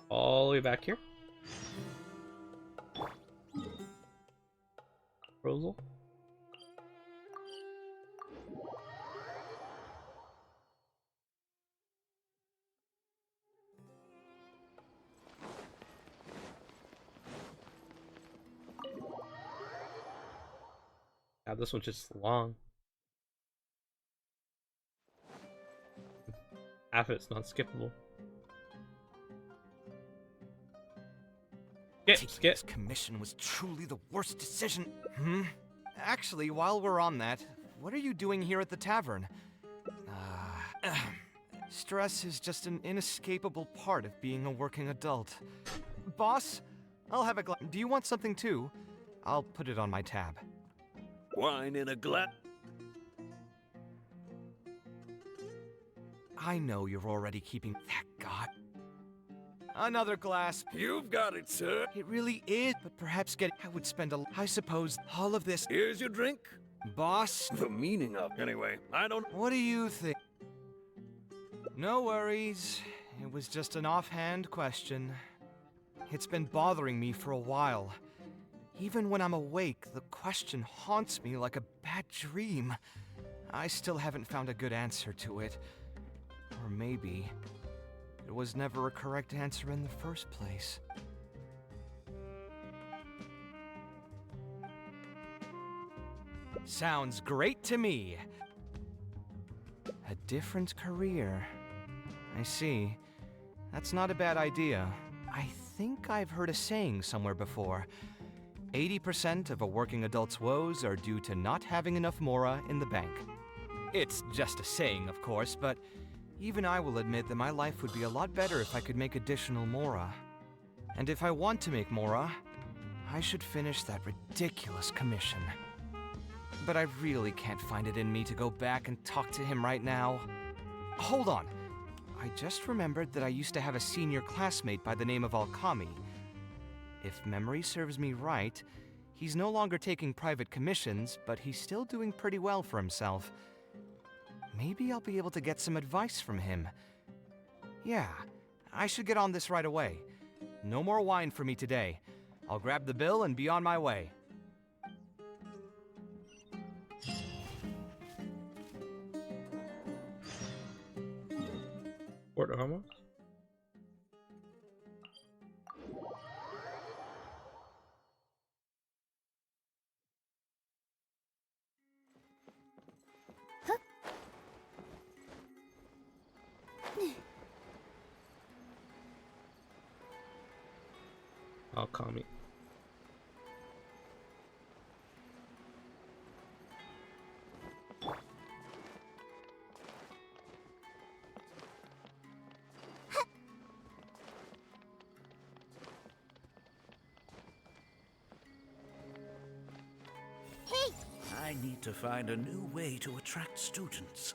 All the way back here. Proposal. Yeah, this one's just long. Half of it's not skippable. Taking this commission was truly the worst decision. Actually, while we're on that, what are you doing here at the tavern? Stress is just an inescapable part of being a working adult. Boss, I'll have a glass. Do you want something too? I'll put it on my tab. Wine in a glass. I know you're already keeping that god. Another glass. You've got it, sir. It really is, but perhaps I would spend I suppose all of this. Here's your drink. Boss? The meaning of anyway. I don't. What do you think? No worries. It was just an offhand question. It's been bothering me for a while. Even when I'm awake, the question haunts me like a bad dream. I still haven't found a good answer to it. Or maybe there was never a correct answer in the first place. Sounds great to me. A different career. I see. That's not a bad idea. I think I've heard a saying somewhere before. 80% of a working adult's woes are due to not having enough mora in the bank. It's just a saying, of course, but even I will admit that my life would be a lot better if I could make additional mora. And if I want to make mora, I should finish that ridiculous commission. But I really can't find it in me to go back and talk to him right now. Hold on. I just remembered that I used to have a senior classmate by the name of Alkami. If memory serves me right, he's no longer taking private commissions, but he's still doing pretty well for himself. Maybe I'll be able to get some advice from him. Yeah, I should get on this right away. No more wine for me today. I'll grab the bill and be on my way. Port Homos. I'll call me. I need to find a new way to attract students.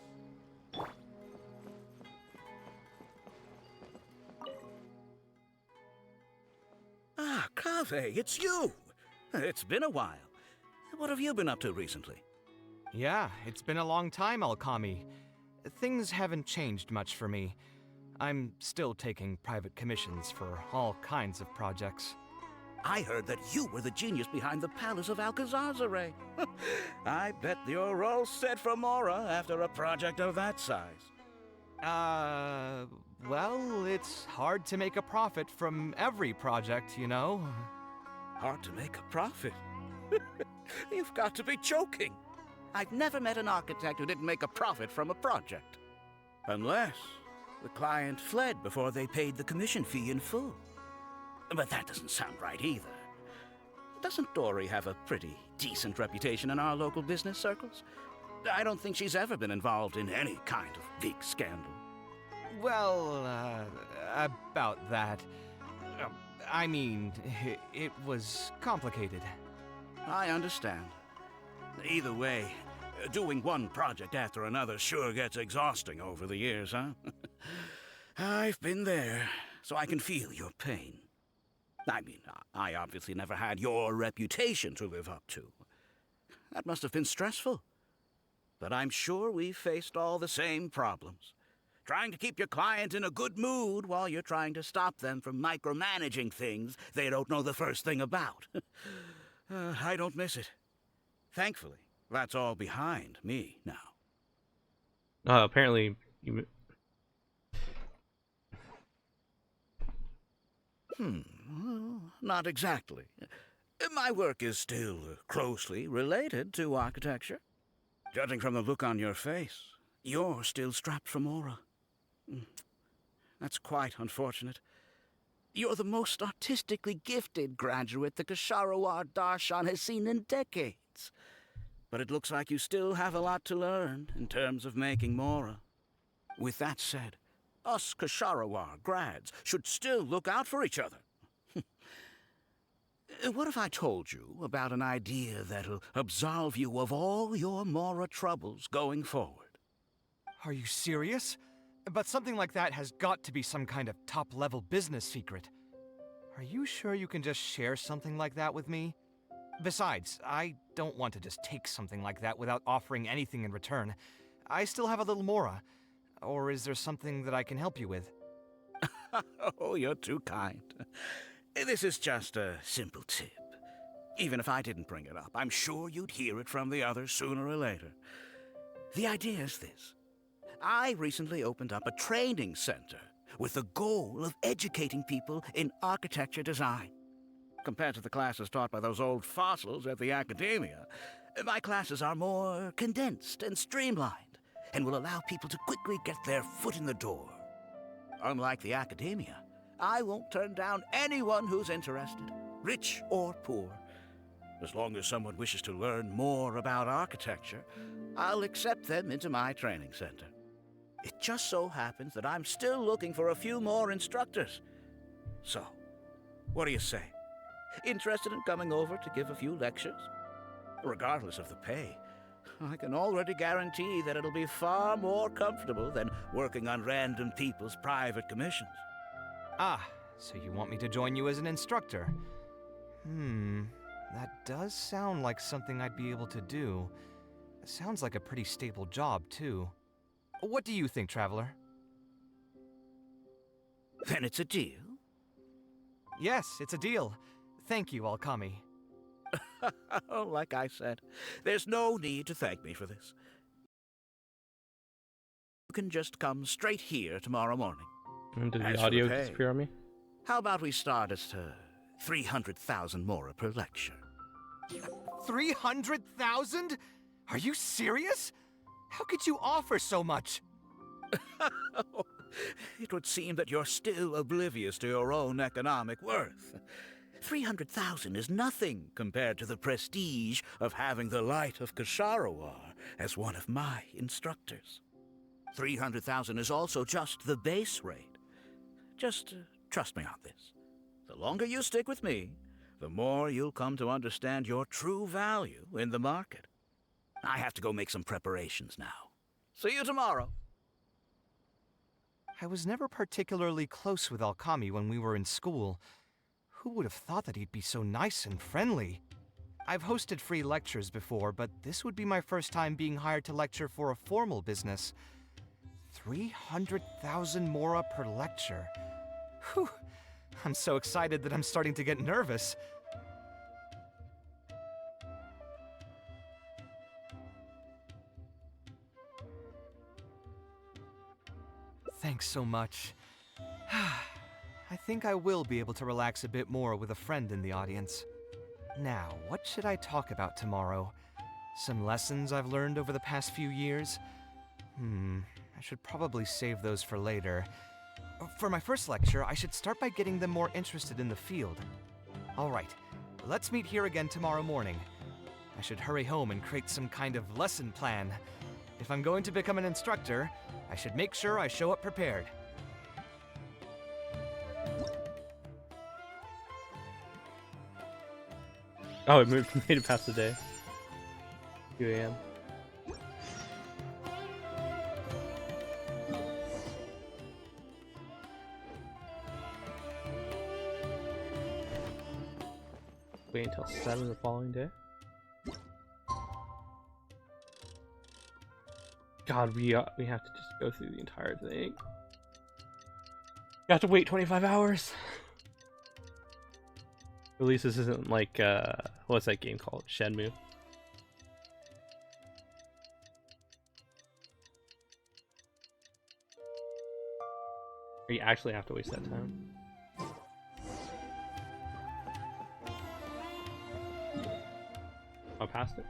Ah, Kaveh, it's you! It's been a while. What have you been up to recently? Yeah, it's been a long time, Alkami. Things haven't changed much for me. I'm still taking private commissions for all kinds of projects. I heard that you were the genius behind the Palace of Alcazarzaray. I bet you're all set for Mora after a project of that size. Well, it's hard to make a profit from every project, you know? Hard to make a profit? You've got to be joking. I've never met an architect who didn't make a profit from a project. Unless the client fled before they paid the commission fee in full. But that doesn't sound right either. Doesn't Dory have a pretty decent reputation in our local business circles? I don't think she's ever been involved in any kind of big scandal. Well, about that. I mean, it was complicated. I understand. Either way, doing one project after another sure gets exhausting over the years, huh? I've been there, so I can feel your pain. I mean, I obviously never had your reputation to live up to. That must have been stressful. But I'm sure we faced all the same problems. trying to keep your client in a good mood while you're trying to stop them from micromanaging things they don't know the first thing about. I don't miss it. Thankfully, that's all behind me now. Apparently you... Well, not exactly. My work is still closely related to architecture. Judging from the look on your face, you're still strapped for Mora. That's quite unfortunate. You're the most artistically gifted graduate the Ksharawar Darshan has seen in decades. But it looks like you still have a lot to learn in terms of making Mora. With that said, us Ksharawar grads should still look out for each other. What if I told you about an idea that'll absolve you of all your Mora troubles going forward? Are you serious? But something like that has got to be some kind of top-level business secret. Are you sure you can just share something like that with me? Besides, I don't want to just take something like that without offering anything in return. I still have a little Mora. Or is there something that I can help you with? Oh, you're too kind. This is just a simple tip. Even if I didn't bring it up, I'm sure you'd hear it from the others sooner or later. The idea is this. I recently opened up a training center with the goal of educating people in architecture design. Compared to the classes taught by those old fossils at the academia, my classes are more condensed and streamlined and will allow people to quickly get their foot in the door. Unlike the academia, I won't turn down anyone who's interested, rich or poor. As long as someone wishes to learn more about architecture, I'll accept them into my training center. It just so happens that I'm still looking for a few more instructors. So, what do you say? Interested in coming over to give a few lectures? Regardless of the pay, I can already guarantee that it'll be far more comfortable than working on random people's private commissions. Ah, so you want me to join you as an instructor? That does sound like something I'd be able to do. It sounds like a pretty stable job, too. What do you think, Traveler? Then it's a deal. Yes, it's a deal. Thank you, Alkami. Like I said, there's no need to thank me for this. You can just come straight here tomorrow morning. And did As the for audio the pay, disappear on me? How about we start at 300,000 Mora per lecture? 300,000? Are you serious? How could you offer so much? It would seem that you're still oblivious to your own economic worth. 300,000 is nothing compared to the prestige of having the Light of Ksharawar as one of my instructors. 300,000 is also just the base rate. Just trust me on this. The longer you stick with me, the more you'll come to understand your true value in the market. I have to go make some preparations now. See you tomorrow. I was never particularly close with Alkami when we were in school. Who would have thought that he'd be so nice and friendly? I've hosted free lectures before, but this would be my first time being hired to lecture for a formal business. 300,000 Mora per lecture. Whew. I'm so excited that I'm starting to get nervous. Thanks so much. I think I will be able to relax a bit more with a friend in the audience. Now, what should I talk about tomorrow? Some lessons I've learned over the past few years? I should probably save those for later. For my first lecture, I should start by getting them more interested in the field. Alright, let's meet here again tomorrow morning. I should hurry home and create some kind of lesson plan. If I'm going to become an instructor, I should make sure I show up prepared. Oh, it made it past the day. 2 a.m. Wait until 7 the following day. God, we have to just go through the entire thing. You have to wait 25 hours. At least this isn't like what's that game called? Shenmue. You actually have to waste that time. I passed it.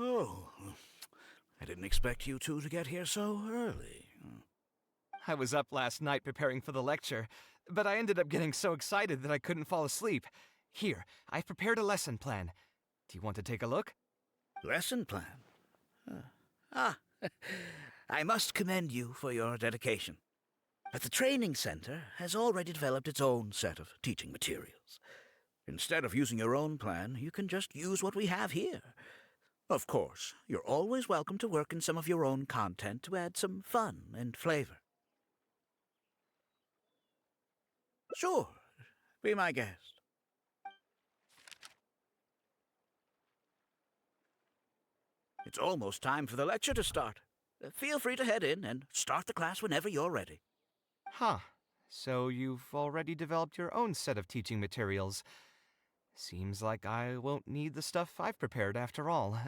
Oh, I didn't expect you two to get here so early. I was up last night preparing for the lecture, but I ended up getting so excited that I couldn't fall asleep. Here, I've prepared a lesson plan. Do you want to take a look? Lesson plan? I must commend you for your dedication. But the training center has already developed its own set of teaching materials. Instead of using your own plan, you can just use what we have here. Of course, you're always welcome to work in some of your own content to add some fun and flavor. Sure, be my guest. It's almost time for the lecture to start. Feel free to head in and start the class whenever you're ready. Huh. So you've already developed your own set of teaching materials. Seems like I won't need the stuff I've prepared after all.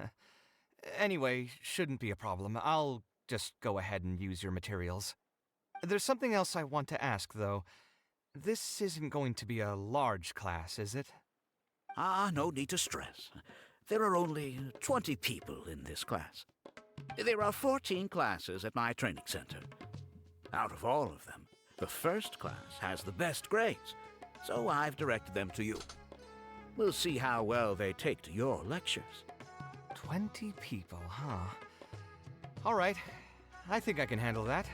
Anyway, shouldn't be a problem. I'll just go ahead and use your materials. There's something else I want to ask, though. This isn't going to be a large class, is it? No need to stress. There are only 20 people in this class. There are 14 classes at my training center. Out of all of them, the first class has the best grades, so I've directed them to you. We'll see how well they take to your lectures. 20 people, huh? All right. I think I can handle that.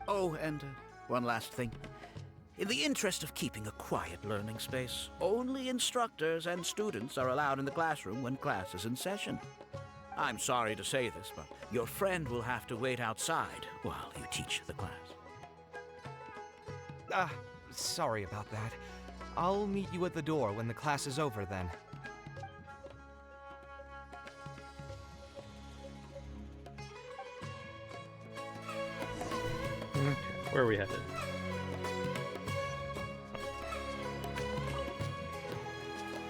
Oh, and one last thing. In the interest of keeping a quiet learning space, only instructors and students are allowed in the classroom when class is in session. I'm sorry to say this, but your friend will have to wait outside while you teach the class. Sorry about that. I'll meet you at the door when the class is over then. Okay, where are we headed?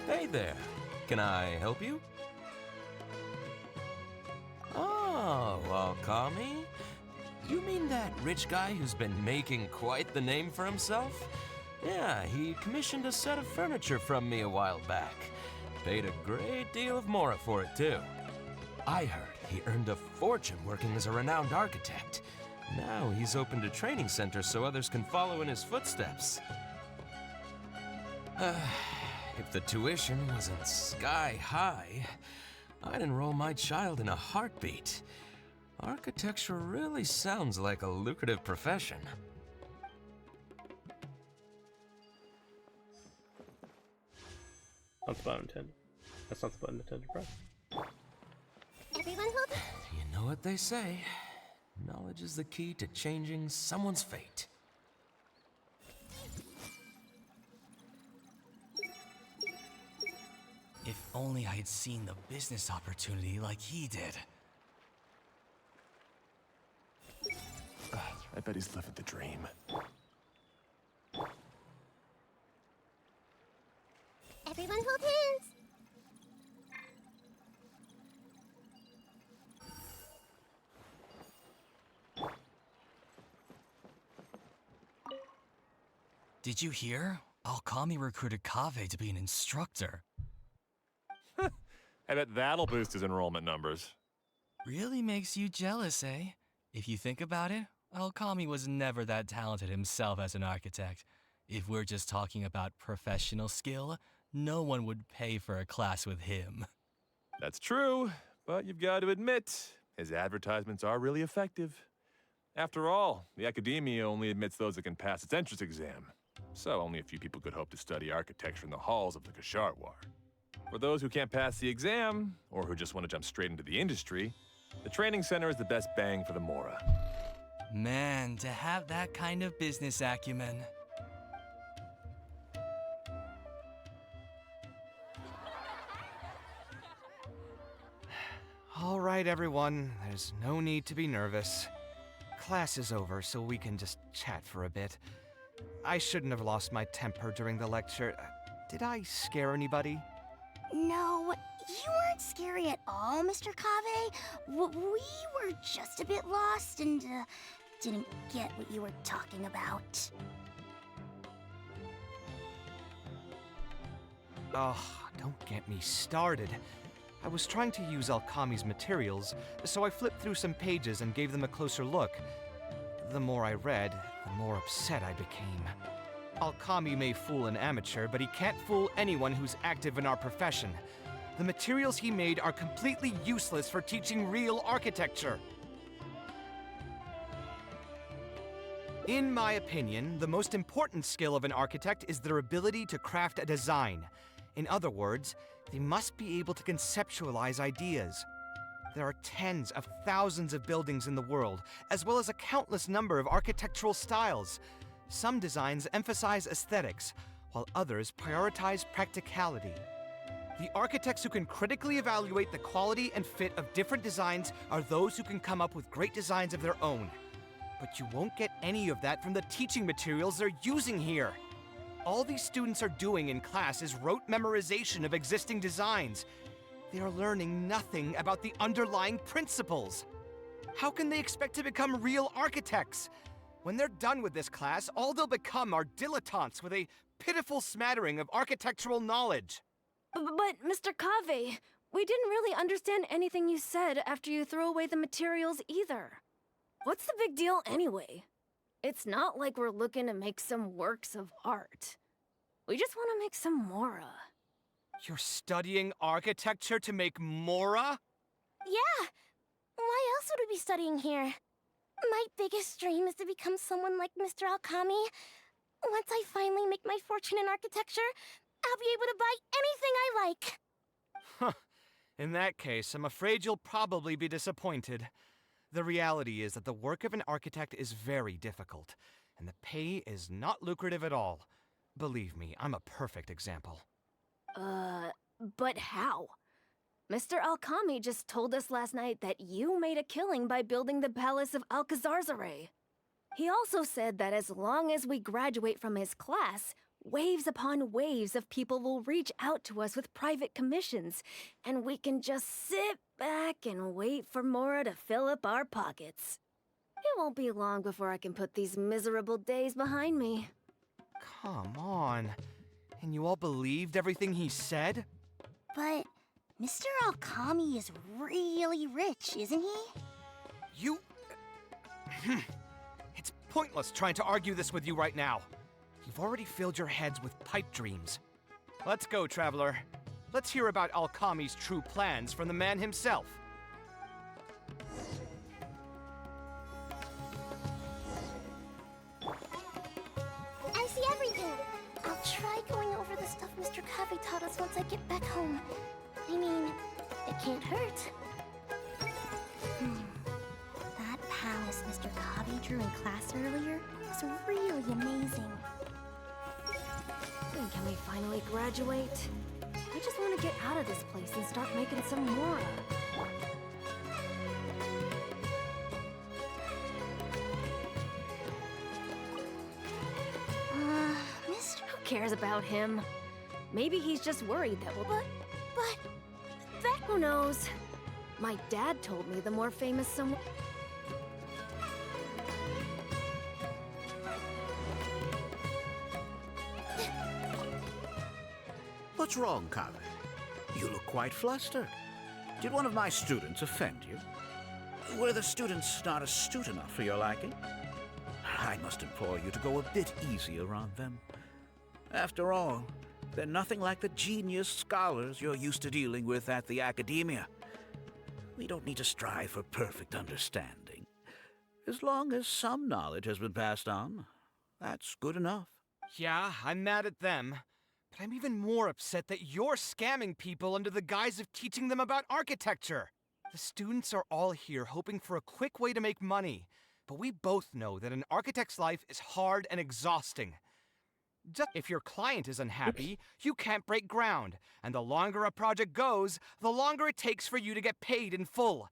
Hey there. Can I help you? Oh, Akami? You mean that rich guy who's been making quite the name for himself? Yeah, he commissioned a set of furniture from me a while back. Paid a great deal of mora for it, too. I heard he earned a fortune working as a renowned architect. Now he's opened a training center so others can follow in his footsteps. If the tuition wasn't sky high, I'd enroll my child in a heartbeat. Architecture really sounds like a lucrative profession. That's the button intended. That's not the button intended to press. Everyone hold. You know what they say. Knowledge is the key to changing someone's fate. If only I had seen the business opportunity like he did. I bet he's living the dream. Everyone hold hands. Did you hear? Alkami recruited Kaveh to be an instructor. I bet that'll boost his enrollment numbers. Really makes you jealous, eh? If you think about it, Alkami was never that talented himself as an architect. If we're just talking about professional skill, no one would pay for a class with him. That's true, but you've got to admit, his advertisements are really effective. After all, the academia only admits those that can pass its entrance exam. So only a few people could hope to study architecture in the halls of the Kasharwar. For those who can't pass the exam, or who just want to jump straight into the industry, the training center is the best bang for the Mora. Man, to have that kind of business acumen. All right, everyone. There's no need to be nervous. Class is over, so we can just chat for a bit. I shouldn't have lost my temper during the lecture. Did I scare anybody? No, you weren't scary at all, Mr. Kaveh. We were just a bit lost and didn't get what you were talking about. Oh, don't get me started. I was trying to use Alkami's materials, so I flipped through some pages and gave them a closer look. The more I read, the more upset I became. Alkami may fool an amateur, but he can't fool anyone who's active in our profession. The materials he made are completely useless for teaching real architecture. In my opinion, the most important skill of an architect is their ability to craft a design. In other words, they must be able to conceptualize ideas. There are tens of thousands of buildings in the world, as well as a countless number of architectural styles. Some designs emphasize aesthetics, while others prioritize practicality. The architects who can critically evaluate the quality and fit of different designs are those who can come up with great designs of their own. But you won't get any of that from the teaching materials they're using here. All these students are doing in class is rote memorization of existing designs. They are learning nothing about the underlying principles. How can they expect to become real architects? When they're done with this class, all they'll become are dilettantes with a pitiful smattering of architectural knowledge. But, Mr. Kaveh, we didn't really understand anything you said after you threw away the materials either. What's the big deal anyway? It's not like we're looking to make some works of art. We just want to make some Mora. You're studying architecture to make Mora? Yeah. Why else would we be studying here? My biggest dream is to become someone like Mr. Alkami. Once I finally make my fortune in architecture, I'll be able to buy anything I like. Huh. In that case, I'm afraid you'll probably be disappointed. The reality is that the work of an architect is very difficult, and the pay is not lucrative at all. Believe me, I'm a perfect example. But how? Mr. Alkami just told us last night that you made a killing by building the Palace of Alcazarzare. He also said that as long as we graduate from his class, waves upon waves of people will reach out to us with private commissions, and we can just sit back and wait for Mora to fill up our pockets. It won't be long before I can put these miserable days behind me. Come on. And you all believed everything he said? But Mr. Alkami is really rich, isn't he? You... It's pointless trying to argue this with you right now. You've already filled your heads with pipe dreams. Let's go, traveler. Let's hear about Alkami's true plans from the man himself. I see everything. I'll try going over the stuff Mr. Kaveh taught us once I get back home. I mean, it can't hurt. That palace Mr. Kaveh drew in class earlier was really amazing. When can we finally graduate? I just want to get out of this place and start making some Mora. Mr. Who cares about him? Maybe he's just worried that we'll... But... that... Who knows? My dad told me the more famous someone... What's wrong, Kaveh? You look quite flustered. Did one of my students offend you? Were the students not astute enough for your liking? I must implore you to go a bit easier on them. After all, they're nothing like the genius scholars you're used to dealing with at the academia. We don't need to strive for perfect understanding. As long as some knowledge has been passed on, that's good enough. Yeah, I'm mad at them. But I'm even more upset that you're scamming people under the guise of teaching them about architecture. The students are all here hoping for a quick way to make money. but we both know that an architect's life is hard and exhausting. Just if your client is unhappy, you can't break ground, and the longer a project goes, the longer it takes for you to get paid in full.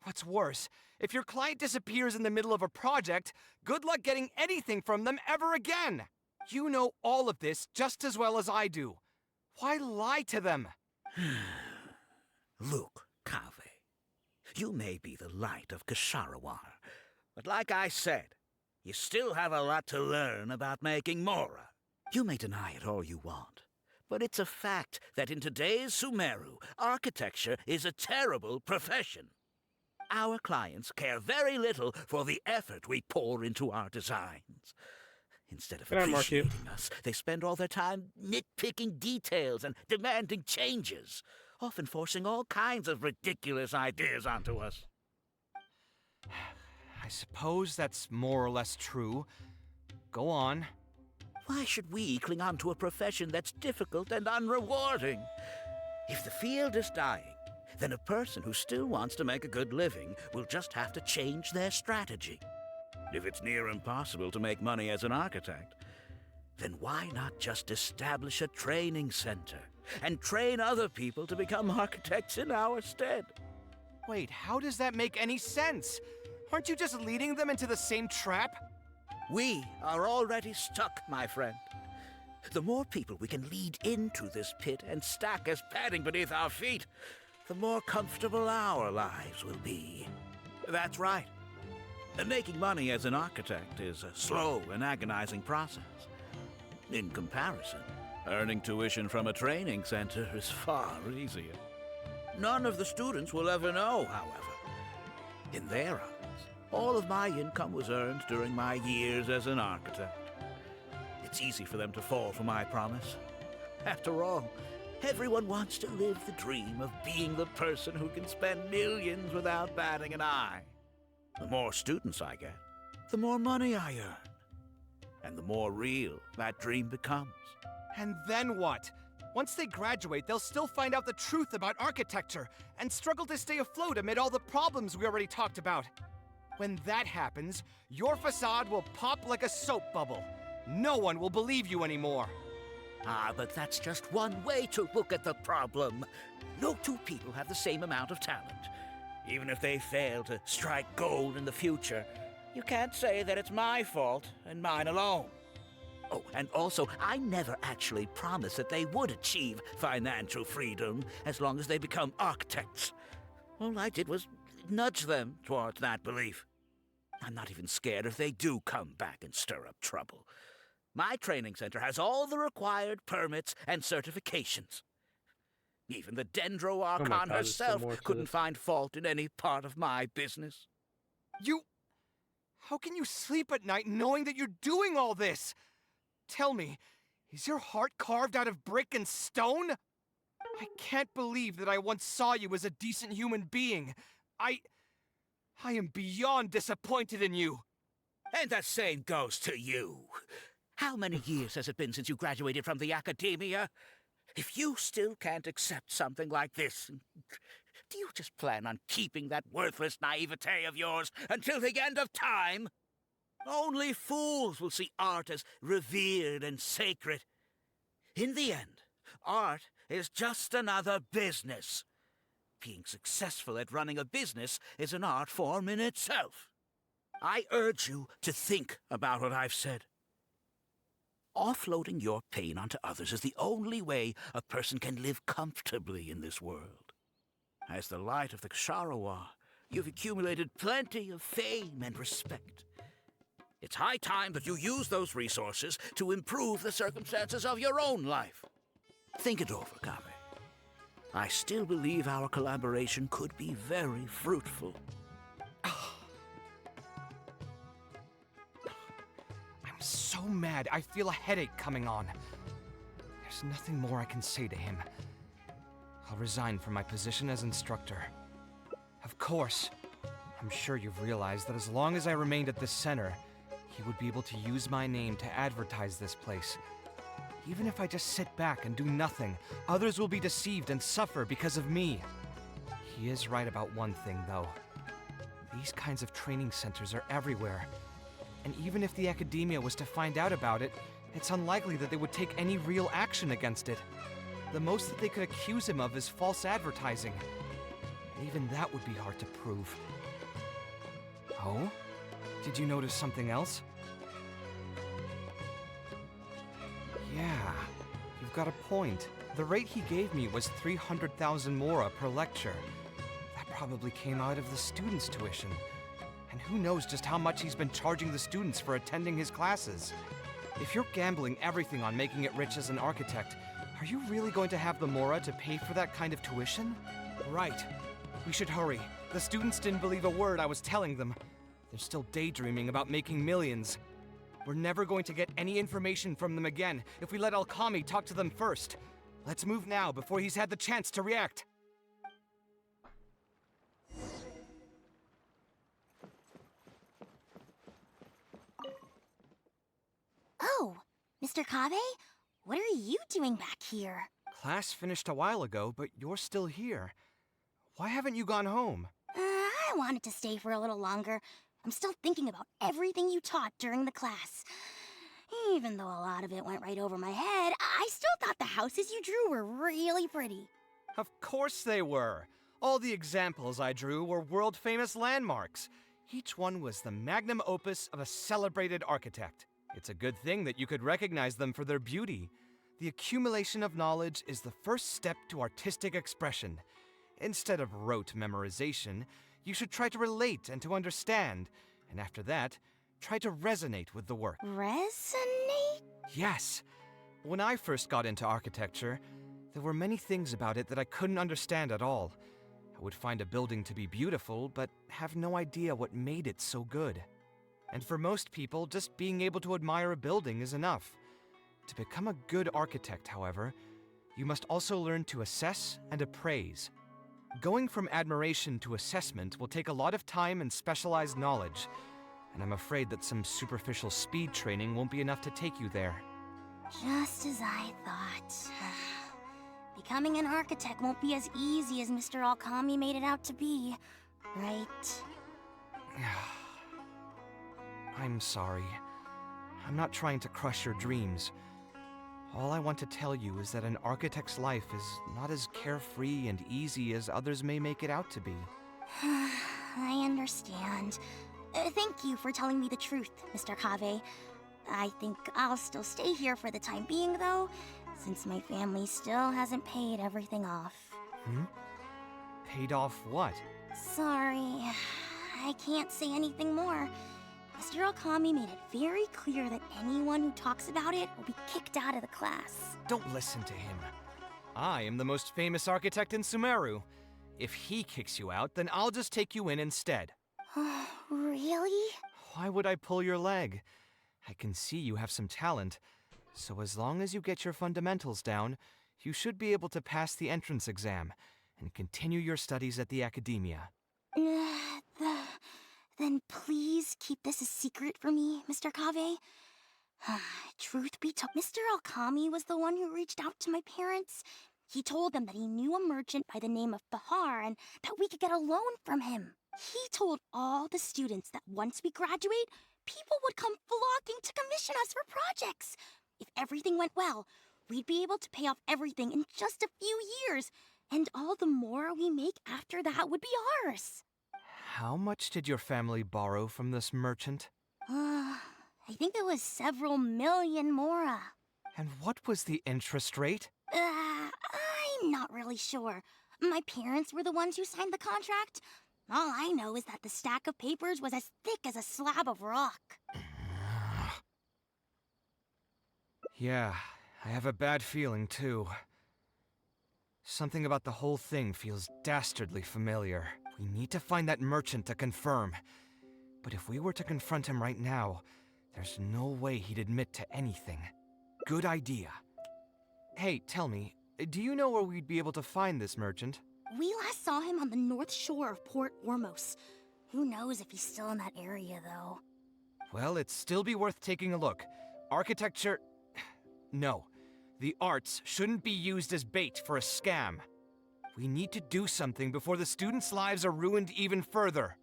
What's worse, if your client disappears in the middle of a project, good luck getting anything from them ever again. You know all of this just as well as I do. Why lie to them? Look, Kaveh, you may be the light of Ksharawar, but like I said, you still have a lot to learn about making Mora. You may deny it all you want, but it's a fact that in today's Sumeru, architecture is a terrible profession. Our clients care very little for the effort we pour into our designs. Instead of appreciating us, they spend all their time nitpicking details and demanding changes, often forcing all kinds of ridiculous ideas onto us. I suppose that's more or less true. Go on. Why should we cling on to a profession that's difficult and unrewarding? If the field is dying, then a person who still wants to make a good living will just have to change their strategy. If it's near impossible to make money as an architect, then why not just establish a training center and train other people to become architects in our stead? Wait, how does that make any sense? Aren't you just leading them into the same trap? We are already stuck, my friend. The more people we can lead into this pit and stack as padding beneath our feet, the more comfortable our lives will be. That's right. Making money as an architect is a slow and agonizing process. In comparison, earning tuition from a training center is far easier. None of the students will ever know, however. In their eyes, all of my income was earned during my years as an architect. It's easy for them to fall for my promise. After all, everyone wants to live the dream of being the person who can spend millions without batting an eye. The more students I get, the more money I earn. And the more real that dream becomes. And then what? Once they graduate, they'll still find out the truth about architecture and struggle to stay afloat amid all the problems we already talked about. When that happens, your facade will pop like a soap bubble. No one will believe you anymore. Ah, but that's just one way to look at the problem. No two people have the same amount of talent. Even if they fail to strike gold in the future, you can't say that it's my fault and mine alone. Oh, and also, I never actually promised that they would achieve financial freedom as long as they become architects. All I did was nudge them towards that belief. I'm not even scared if they do come back and stir up trouble. My training center has all the required permits and certifications. Even the Dendro Archon herself couldn't find fault in any part of my business. How can you sleep at night knowing that you're doing all this? Tell me, is your heart carved out of brick and stone? I can't believe that I once saw you as a decent human being. I am beyond disappointed in you. And the same goes to you. How many years has it been since you graduated from the academia? If you still can't accept something like this, do you just plan on keeping that worthless naivete of yours until the end of time? Only fools will see art as revered and sacred. In the end, art is just another business. Being successful at running a business is an art form in itself. I urge you to think about what I've said. Offloading your pain onto others is the only way a person can live comfortably in this world. As the light of the Ksharawar, you've accumulated plenty of fame and respect. It's high time that you use those resources to improve the circumstances of your own life. Think it over, Kaveh. I still believe our collaboration could be very fruitful. I'm so mad, I feel a headache coming on. There's nothing more I can say to him. I'll resign from my position as instructor. Of course, I'm sure you've realized that as long as I remained at this center, he would be able to use my name to advertise this place. Even if I just sit back and do nothing, others will be deceived and suffer because of me. He is right about one thing, though. These kinds of training centers are everywhere. And even if the academia was to find out about it, it's unlikely that they would take any real action against it. The most that they could accuse him of is false advertising. And even that would be hard to prove. Oh? Did you notice something else? Yeah, you've got a point. The rate he gave me was 300,000 mora per lecture. That probably came out of the students' tuition. And who knows just how much he's been charging the students for attending his classes. If you're gambling everything on making it rich as an architect, are you really going to have the mora to pay for that kind of tuition? Right. We should hurry. The students didn't believe a word I was telling them. They're still daydreaming about making millions. We're never going to get any information from them again if we let Alkami talk to them first. Let's move now before he's had the chance to react. Oh, Mr. Kaveh? What are you doing back here? Class finished a while ago, but you're still here. Why haven't you gone home? I wanted to stay for a little longer. I'm still thinking about everything you taught during the class. Even though a lot of it went right over my head, I still thought the houses you drew were really pretty. Of course they were. All the examples I drew were world-famous landmarks. Each one was the magnum opus of a celebrated architect. It's a good thing that you could recognize them for their beauty. The accumulation of knowledge is the first step to artistic expression. Instead of rote memorization, you should try to relate and to understand. And after that, try to resonate with the work. Resonate? Yes. When I first got into architecture, there were many things about it that I couldn't understand at all. I would find a building to be beautiful, but have no idea what made it so good. And for most people, just being able to admire a building is enough. To become a good architect, however, you must also learn to assess and appraise. Going from admiration to assessment will take a lot of time and specialized knowledge, and I'm afraid that some superficial speed training won't be enough to take you there. Just as I thought. Becoming an architect won't be as easy as Mr. Alkami made it out to be, right? I'm sorry. I'm not trying to crush your dreams. All I want to tell you is that an architect's life is not as carefree and easy as others may make it out to be. I understand. Thank you for telling me the truth, Mr. Kaveh. I think I'll still stay here for the time being, though, since my family still hasn't paid everything off. Paid off what? Sorry, I can't say anything more. Mr. Alkami made it very clear that anyone who talks about it will be kicked out of the class. Don't listen to him. I am the most famous architect in Sumeru. If he kicks you out, then I'll just take you in instead. Really? Why would I pull your leg? I can see you have some talent, so as long as you get your fundamentals down, you should be able to pass the entrance exam and continue your studies at the academia. Then please keep this a secret for me, Mr. Kaveh. Truth be told, Mr. Alkami was the one who reached out to my parents. He told them that he knew a merchant by the name of Bahar and that we could get a loan from him. He told all the students that once we graduate, people would come flocking to commission us for projects. If everything went well, we'd be able to pay off everything in just a few years, and all the more we make after that would be ours. How much did your family borrow from this merchant? I think it was several million mora. And what was the interest rate? I'm not really sure. My parents were the ones who signed the contract. All I know is that the stack of papers was as thick as a slab of rock. Yeah, I have a bad feeling too. Something about the whole thing feels dastardly familiar. We need to find that merchant to confirm. But if we were to confront him right now, there's no way he'd admit to anything. Good idea. Hey, tell me, do you know where we'd be able to find this merchant? We last saw him on the north shore of Port Ormos. Who knows if he's still in that area, though. Well, it'd still be worth taking a look. Architecture... No. The arts shouldn't be used as bait for a scam. We need to do something before the students' lives are ruined even further.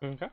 Okay.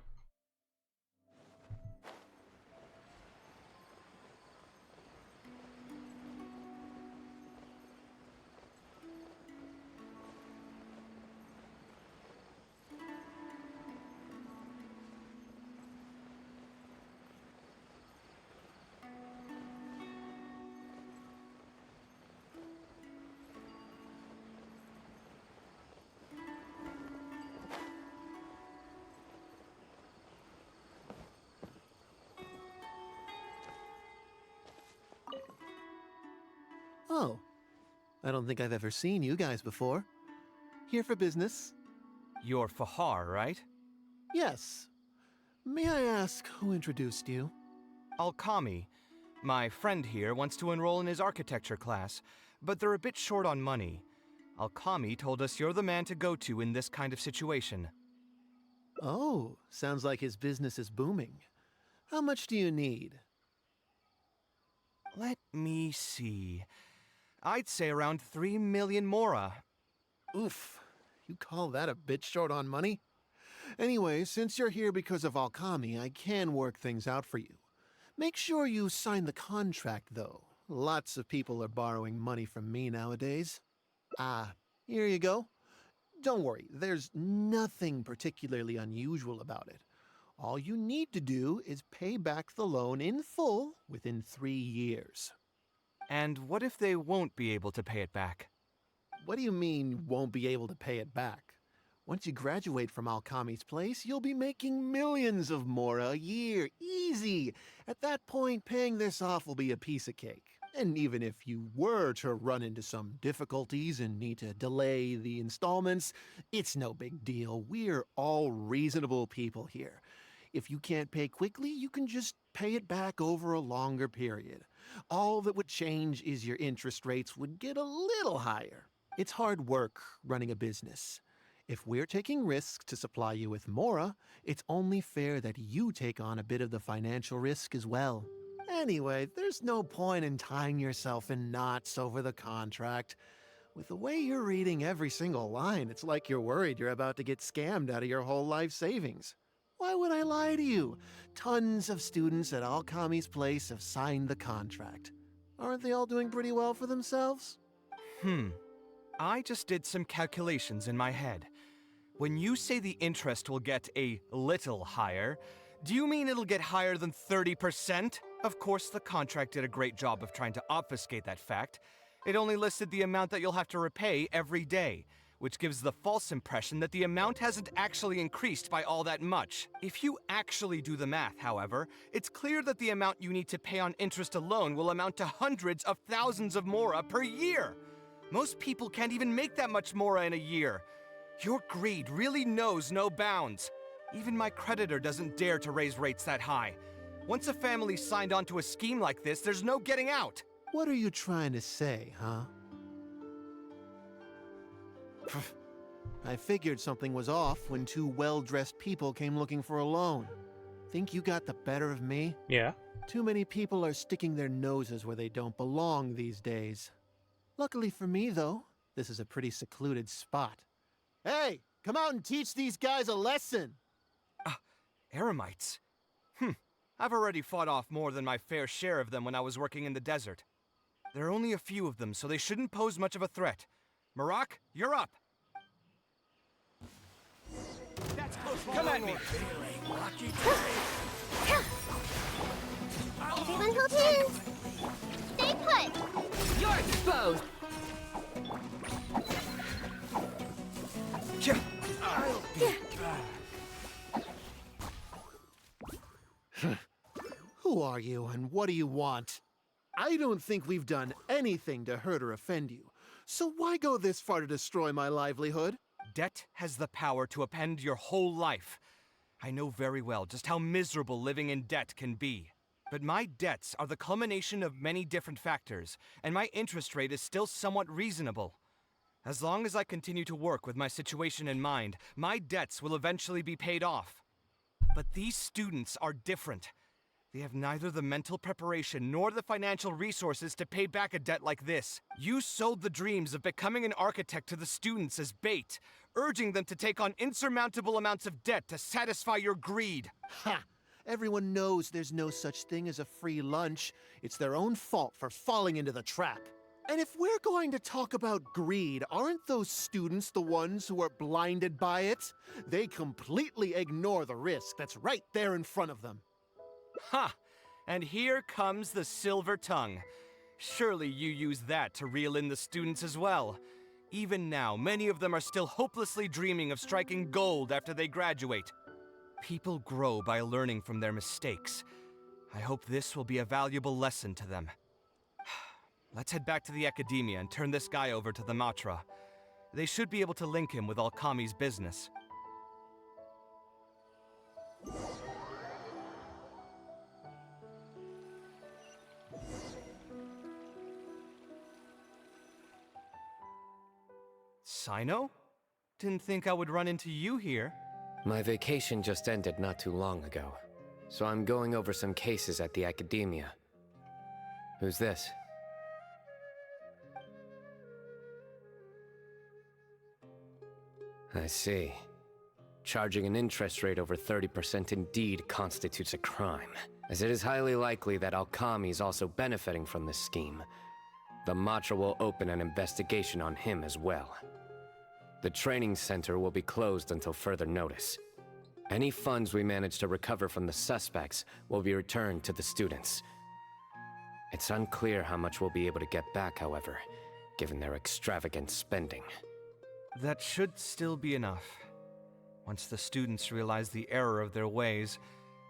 Oh, I don't think I've ever seen you guys before. Here for business? You're Fahar, right? Yes. May I ask who introduced you? Alkami. My friend here wants to enroll in his architecture class, but they're a bit short on money. Alkami told us you're the man to go to in this kind of situation. Oh, sounds like his business is booming. How much do you need? Let me see. I'd say around 3 million mora. Oof, you call that a bit short on money? Anyway, since you're here because of Alkami, I can work things out for you. Make sure you sign the contract, though. Lots of people are borrowing money from me nowadays. Ah, here you go. Don't worry, there's nothing particularly unusual about it. All you need to do is pay back the loan in full within 3 years. And what if they won't be able to pay it back? What do you mean, won't be able to pay it back? Once you graduate from Alkami's place, you'll be making millions of mora a year. Easy! At that point, paying this off will be a piece of cake. And even if you were to run into some difficulties and need to delay the installments, it's no big deal. We're all reasonable people here. If you can't pay quickly, you can just pay it back over a longer period. All that would change is your interest rates would get a little higher. It's hard work running a business. If we're taking risks to supply you with mora, it's only fair that you take on a bit of the financial risk as well. Anyway, there's no point in tying yourself in knots over the contract. With the way you're reading every single line, it's like you're worried you're about to get scammed out of your whole life savings. Why would I lie to you? Tons of students at Alkami's place have signed the contract. Aren't they all doing pretty well for themselves? I just did some calculations in my head. When you say the interest will get a little higher, do you mean it'll get higher than 30%? Of course, the contract did a great job of trying to obfuscate that fact. It only listed the amount that you'll have to repay every day, which gives the false impression that the amount hasn't actually increased by all that much. If you actually do the math, however, it's clear that the amount you need to pay on interest alone will amount to hundreds of thousands of mora per year. Most people can't even make that much mora in a year. Your greed really knows no bounds. Even my creditor doesn't dare to raise rates that high. Once a family's signed on to a scheme like this, there's no getting out. What are you trying to say, huh? I figured something was off when two well-dressed people came looking for a loan. Think you got the better of me? Yeah. Too many people are sticking their noses where they don't belong these days. Luckily for me, though, this is a pretty secluded spot. Hey, come out and teach these guys a lesson! Eremites? I've already fought off more than my fair share of them when I was working in the desert. There are only a few of them, so they shouldn't pose much of a threat. Marak, you're up! That's close. Come at me! Everyone hold hands! Stay put! You're exposed! I'll be Who are you and what do you want? I don't think we've done anything to hurt or offend you, so why go this far to destroy my livelihood? Debt has the power to upend your whole life. I know very well just how miserable living in debt can be. But my debts are the culmination of many different factors, and my interest rate is still somewhat reasonable. As long as I continue to work with my situation in mind, my debts will eventually be paid off. But these students are different. They have neither the mental preparation nor the financial resources to pay back a debt like this. You sold the dreams of becoming an architect to the students as bait, urging them to take on insurmountable amounts of debt to satisfy your greed. Ha! Everyone knows there's no such thing as a free lunch. It's their own fault for falling into the trap. And if we're going to talk about greed, aren't those students the ones who are blinded by it? They completely ignore the risk that's right there in front of them. Ha! And here comes the silver tongue. Surely you use that to reel in the students as well. Even now, many of them are still hopelessly dreaming of striking gold after they graduate. People grow by learning from their mistakes. I hope this will be a valuable lesson to them. Let's head back to the academia and turn this guy over to the Matra. They should be able to link him with Alkami's business. Sino? Didn't think I would run into you here. My vacation just ended not too long ago, so I'm going over some cases at the academia. Who's this? I see. Charging an interest rate over 30% indeed constitutes a crime, as it is highly likely that Alkami is also benefiting from this scheme. The Matra will open an investigation on him as well. The training center will be closed until further notice. Any funds we manage to recover from the suspects will be returned to the students. It's unclear how much we'll be able to get back, however, given their extravagant spending. That should still be enough. Once the students realize the error of their ways,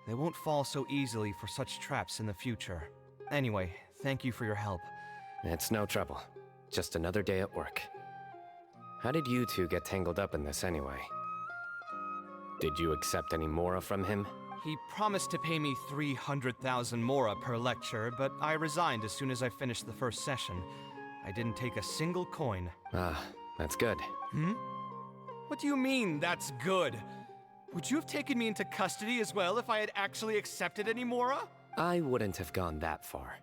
they won't fall so easily for such traps in the future. Anyway, thank you for your help. It's no trouble. Just another day at work. How did you two get tangled up in this anyway? Did you accept any mora from him? He promised to pay me 300,000 mora per lecture, but I resigned as soon as I finished the first session. I didn't take a single coin. Ah, that's good. Hmm? What do you mean, that's good? Would you have taken me into custody as well if I had actually accepted any mora? I wouldn't have gone that far.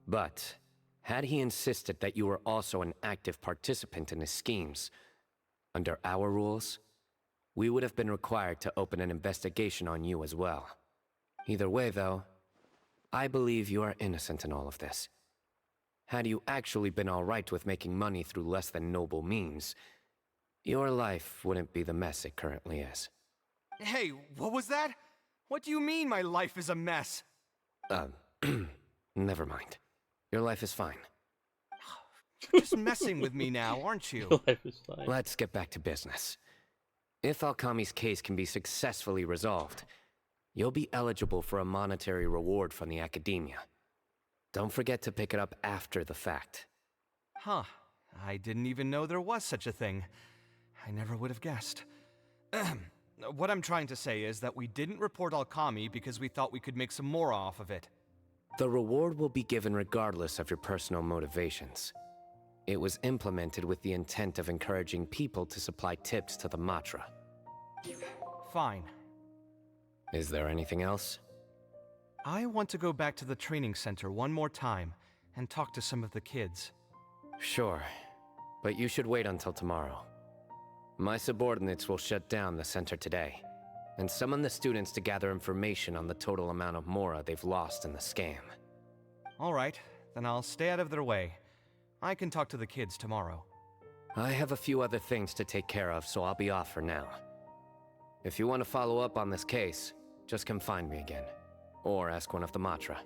But, had he insisted that you were also an active participant in his schemes, under our rules, we would have been required to open an investigation on you as well. Either way, though, I believe you are innocent in all of this. Had you actually been alright with making money through less than noble means, your life wouldn't be the mess it currently is. Hey, what was that? What do you mean my life is a mess? Never mind. Your life is fine. You're just messing with me now, aren't you? Your life is fine. Let's get back to business. If Alkami's case can be successfully resolved, you'll be eligible for a monetary reward from the academia. Don't forget to pick it up after the fact. Huh. I didn't even know there was such a thing. I never would have guessed. What I'm trying to say is that we didn't report Alkami because we thought we could make some more off of it. The reward will be given regardless of your personal motivations. It was implemented with the intent of encouraging people to supply tips to the Matra. Fine. Is there anything else? I want to go back to the training center one more time and talk to some of the kids. Sure, but you should wait until tomorrow. My subordinates will shut down the center today, and summon the students to gather information on the total amount of mora they've lost in the scam. All right, then I'll stay out of their way. I can talk to the kids tomorrow. I have a few other things to take care of, so I'll be off for now. If you want to follow up on this case, just come find me again. Or ask one of the Matra.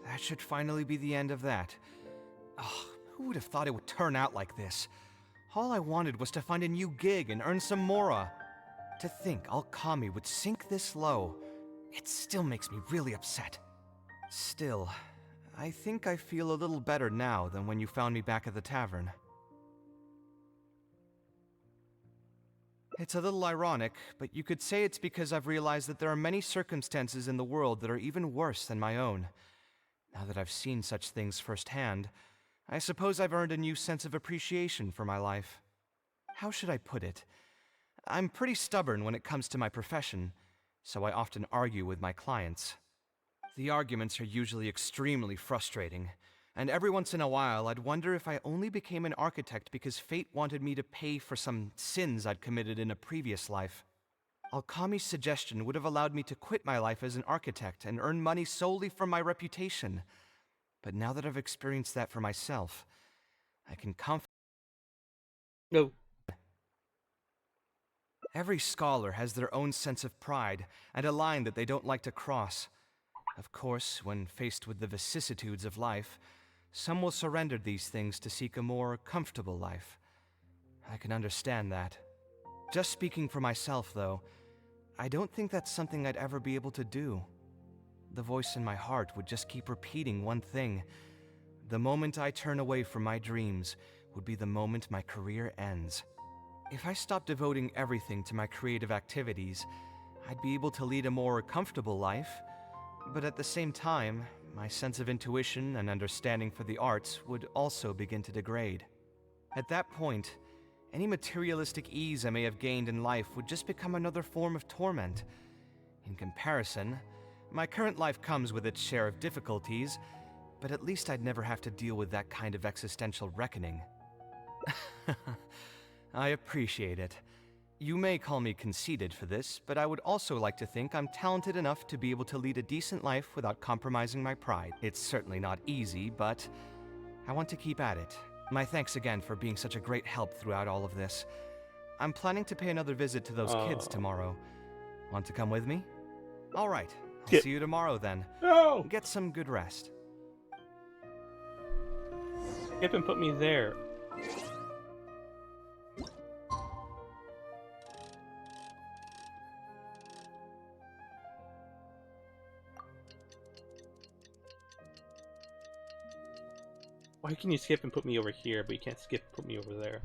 That should finally be the end of that. Oh, who would have thought it would turn out like this? All I wanted was to find a new gig and earn some mora. To think Alkami would sink this low, it still makes me really upset. Still, I think I feel a little better now than when you found me back at the tavern. It's a little ironic, but you could say it's because I've realized that there are many circumstances in the world that are even worse than my own. Now that I've seen such things firsthand, I suppose I've earned a new sense of appreciation for my life. How should I put it? I'm pretty stubborn when it comes to my profession, so I often argue with my clients. The arguments are usually extremely frustrating, And every once in a while, I'd wonder if I only became an architect because fate wanted me to pay for some sins I'd committed in a previous life. Alkami's suggestion would have allowed me to quit my life as an architect and earn money solely from my reputation. But now that I've experienced that for myself, I can No. Every scholar has their own sense of pride and a line that they don't like to cross. Of course, when faced with the vicissitudes of life, some will surrender these things to seek a more comfortable life. I can understand that. Just speaking for myself, though, I don't think that's something I'd ever be able to do. The voice in my heart would just keep repeating one thing. The moment I turn away from my dreams would be the moment my career ends. If I stopped devoting everything to my creative activities, I'd be able to lead a more comfortable life, but at the same time, my sense of intuition and understanding for the arts would also begin to degrade. At that point, any materialistic ease I may have gained in life would just become another form of torment. In comparison, my current life comes with its share of difficulties, but at least I'd never have to deal with that kind of existential reckoning. I appreciate it. You may call me conceited for this, but I would also like to think I'm talented enough to be able to lead a decent life without compromising my pride. It's certainly not easy, but I want to keep at it. My thanks again for being such a great help throughout all of this. I'm planning to pay another visit to those kids tomorrow. Want to come with me? All right. I'll see you tomorrow then. No! Get some good rest. Skip and put me there. Why can you skip and put me over here, but you can't skip and put me over there?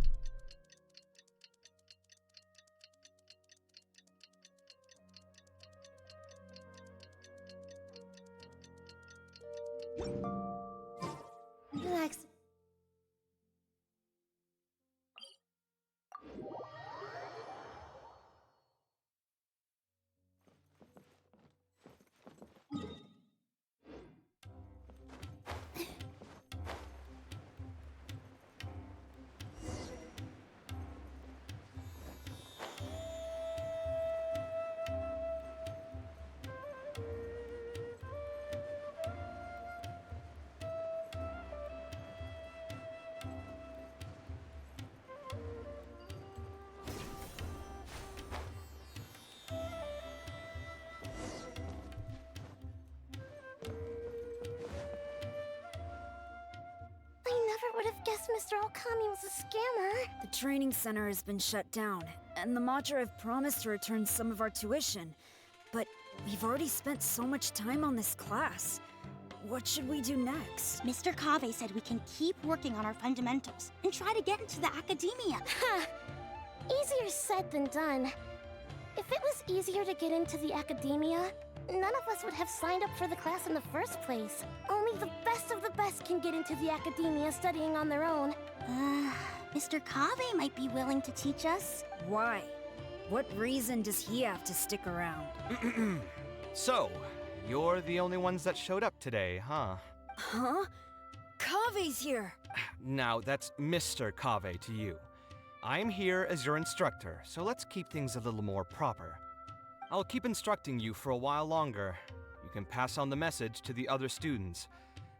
Relax. Would have guessed Mr. Alkami was a scammer. The training center has been shut down, and the Matra have promised to return some of our tuition. But we've already spent so much time on this class. What should we do next? Mr. Kaveh said we can keep working on our fundamentals and try to get into the academia. Easier said than done. If it was easier to get into the academia, none of us would have signed up for the class in the first place. Only the best of the best can get into the academia studying on their own. Mr. Kaveh might be willing to teach us. Why? What reason does he have to stick around? So, you're the only ones that showed up today, huh? Huh? Kaveh's here! Now, that's Mr. Kaveh to you. I'm here as your instructor, so let's keep things a little more proper. I'll keep instructing you for a while longer. You can pass on the message to the other students.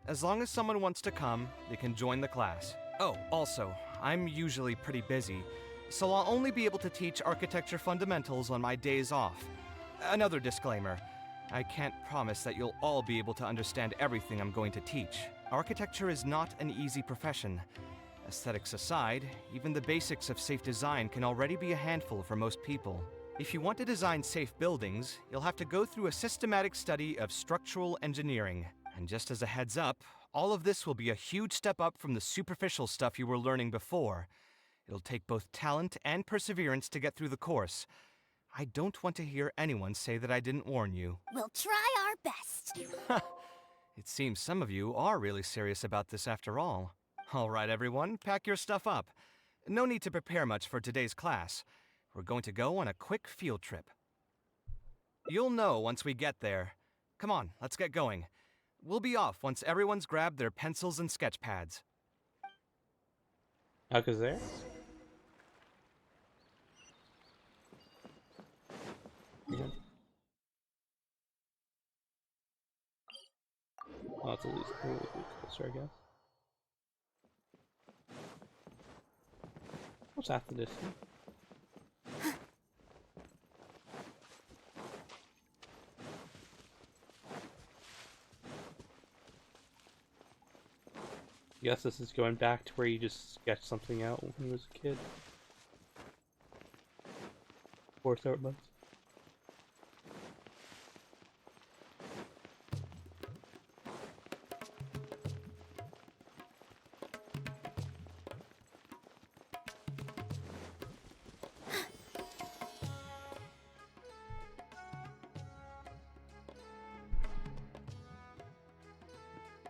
As long as someone wants to come, they can join the class. Oh, also, I'm usually pretty busy, so I'll only be able to teach architecture fundamentals on my days off. Another disclaimer, I can't promise that you'll all be able to understand everything I'm going to teach. Architecture is not an easy profession. Aesthetics aside, even the basics of safe design can already be a handful for most people. If you want to design safe buildings, you'll have to go through a systematic study of structural engineering. And just as a heads up, all of this will be a huge step up from the superficial stuff you were learning before. It'll take both talent and perseverance to get through the course. I don't want to hear anyone say that I didn't warn you. We'll try our best. It seems some of you are really serious about this after all. All right, everyone, pack your stuff up. No need to prepare much for today's class. We're going to go on a quick field trip. You'll know once we get there. Come on, let's get going. We'll be off once everyone's grabbed their pencils and sketch pads. Alcazar? Yeah. Oh, it's at least a little bit closer, I guess. What's after this? I guess this is going back to where you just sketched something out when he was a kid. 4 short months.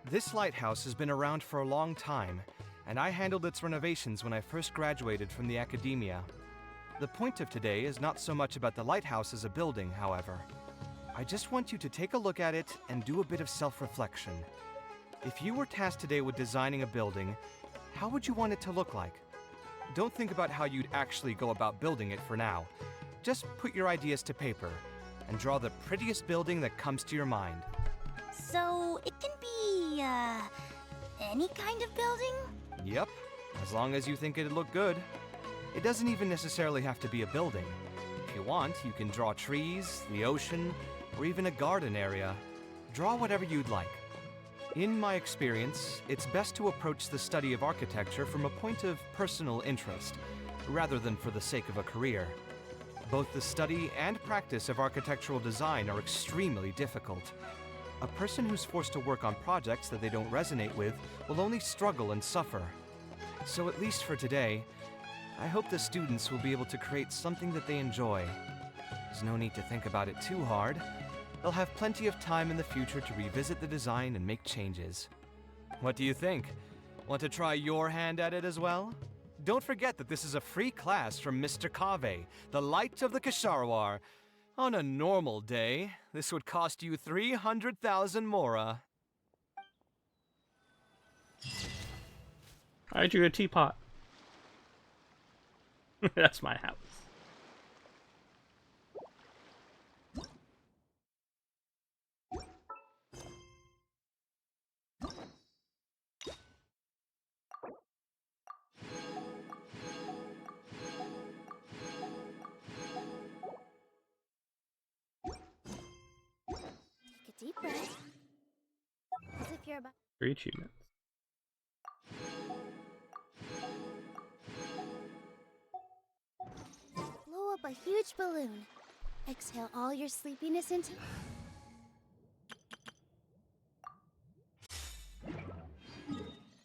This lighthouse has been around for a long time, and I handled its renovations when I first graduated from the academia. The point of today is not so much about the lighthouse as a building, however. I just want you to take a look at it and do a bit of self-reflection. If you were tasked today with designing a building, how would you want it to look like? Don't think about how you'd actually go about building it for now. Just put your ideas to paper and draw the prettiest building that comes to your mind. So, it can be, any kind of building? Yep, as long as you think it'd look good. It doesn't even necessarily have to be a building. If you want, you can draw trees, the ocean, or even a garden area. Draw whatever you'd like. In my experience, it's best to approach the study of architecture from a point of personal interest, rather than for the sake of a career. Both the study and practice of architectural design are extremely difficult. A person who's forced to work on projects that they don't resonate with will only struggle and suffer. So at least for today, I hope the students will be able to create something that they enjoy. There's no need to think about it too hard. They'll have plenty of time in the future to revisit the design and make changes. What do you think? Want to try your hand at it as well? Don't forget that this is a free class from Mr. Kaveh, the Light of the Kasharawar. On a normal day, this would cost you 300,000 mora. I drew a teapot. That's my house. Take a deep breath. As if you're about 3 achievements. to blow up a huge balloon. Exhale all your sleepiness into